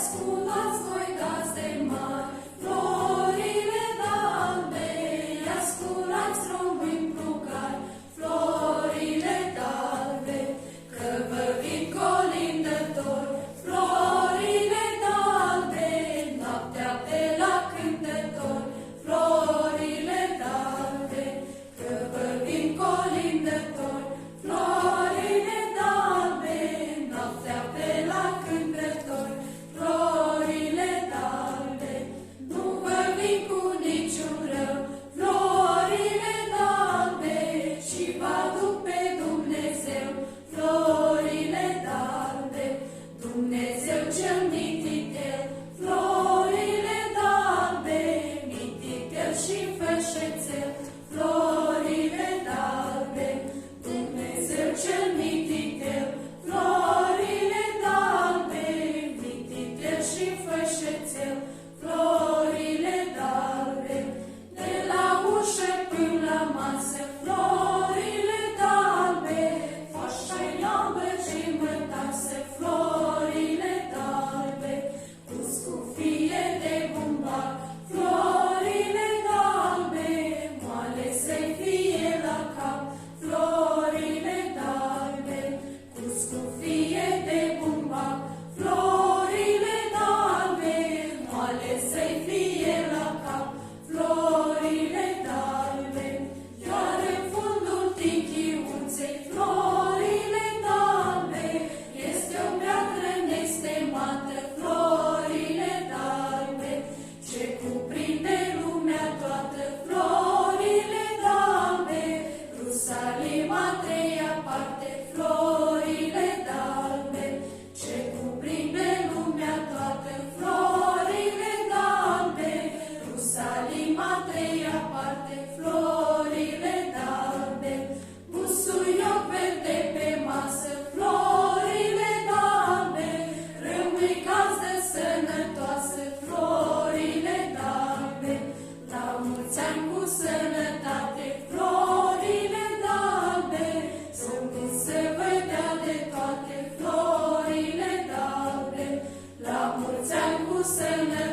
ascultați voi gazde mari, florile d'albe, ascultați români plugari, florile d'albe, că vă vin colindători, florile d'albe, noaptea pe la cântători, florile d'albe, că vă vin colindători, florile d'albe, noaptea pe la cântători, florile d'albe, nu vă vin cu niciun rău, florile d'albe, și vă aduc pe Dumnezeu, florile d'albe, Dumnezeu cel mititel, florile d'albe, mititel și fășețel, florile d'albe, Dumnezeu cel mititel, florile d'albe, mititel și fășețel, florile d'albe, de la ușă până la masă, florile d'albe, fașa-i albă și mătasă, florile d'albe, cu scufie de bumbac, florile d'albe, moale să-i fie la cap, florile d'albe, cu scufie de bumbac, florile d'albe, moale să-i fie la cap, florile d'albe, iar în fundul tinchiuței, florile d'albe, este o piatră nestemată, florile d'albe, ce cuprinde lumea toată, florile d'albe, Rusalima treia parte, florile d'albe, ce cuprinde lumea toată, florile d'albe, Rusalima treia parte, florile d'albe, busuioc verde pe masă, florile d'albe, rămâi gazdă sănătoasă, florile d'albe, la mulți ani cu sănătate, florile d'albe, să vă dea de toate, florile d'albe, la mulți ani cu sănătate.